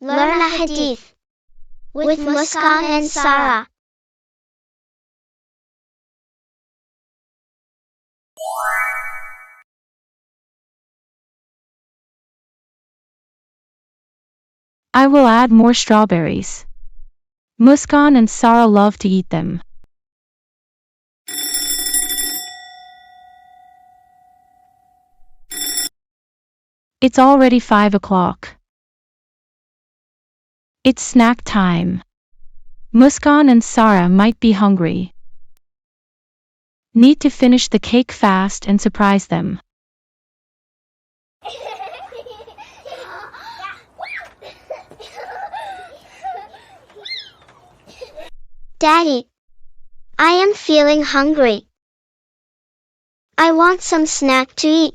Learn a Hadith with Muskan and Sarah. I will add more strawberries. Muskan and Sarah love to eat them. It's already 5 o'clock. It's snack time. Muskan and Sarah might be hungry. Need to finish the cake fast and surprise them. Daddy, I am feeling hungry. I want some snack to eat.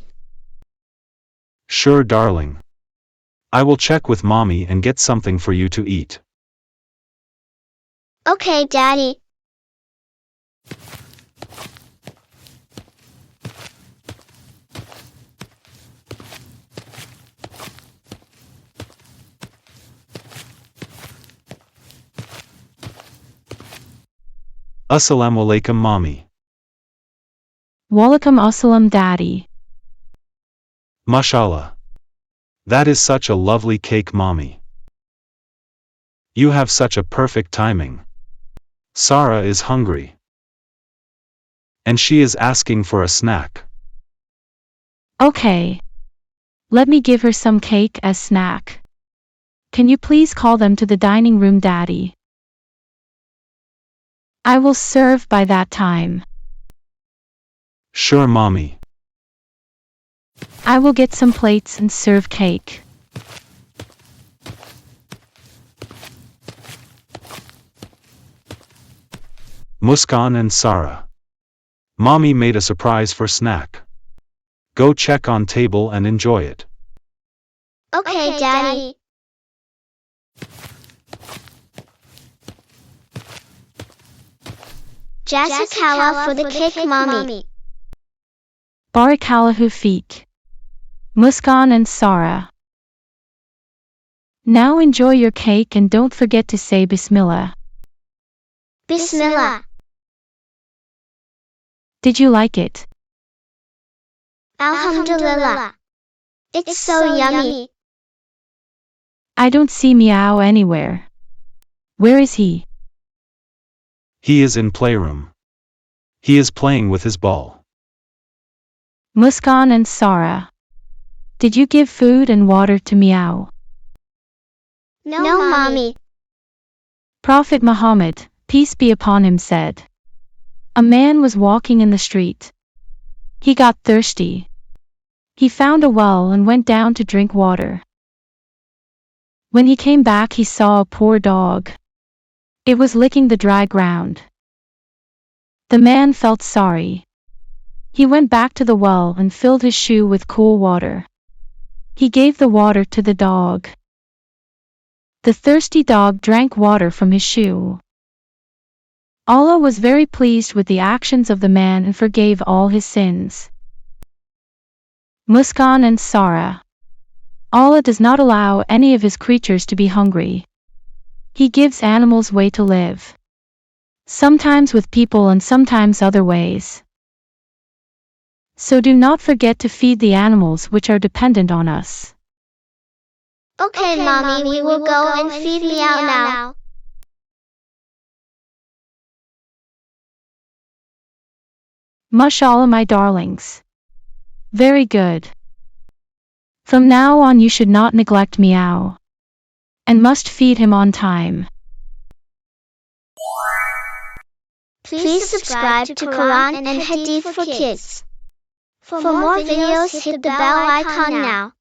Sure, darling. I will check with Mommy and get something for you to eat. Okay, Daddy. Assalamu alaikum, Mommy. Walaikum assalam, Daddy. Mashallah. That is such a lovely cake, Mommy. You have such a perfect timing. Sarah is hungry. And she is asking for a snack. Okay. Let me give her some cake as snack. Can you please call them to the dining room, Daddy? I will serve by that time. Sure, Mommy. I will get some plates and serve cake. Muskan and Sarah. Mommy made a surprise for snack. Go check on table and enjoy it. Okay, Daddy. Jazakallah for the cake, Mommy. Barakallahu feek. Muskan and Sarah. Now enjoy your cake and don't forget to say Bismillah. Bismillah. Did you like it? Alhamdulillah. It's so yummy. I don't see Meow anywhere. Where is he? He is in playroom. He is playing with his ball. Muskan and Sarah. Did you give food and water to Meow? No, Mommy. Prophet Muhammad, peace be upon him, said, a man was walking in the street. He got thirsty. He found a well and went down to drink water. When he came back, he saw a poor dog. It was licking the dry ground. The man felt sorry. He went back to the well and filled his shoe with cool water. He gave the water to the dog. The thirsty dog drank water from his shoe. Allah was very pleased with the actions of the man and forgave all his sins. Muskan and Sarah. Allah does not allow any of his creatures to be hungry. He gives animals way to live. Sometimes with people and sometimes other ways. So do not forget to feed the animals which are dependent on us. Okay, Mommy, we will go and feed Meow now. Mashallah, my darlings. Very good. From now on you should not neglect Meow. And must feed him on time. Please subscribe to Quran and Hadith for Kids. For more videos, hit the bell icon now.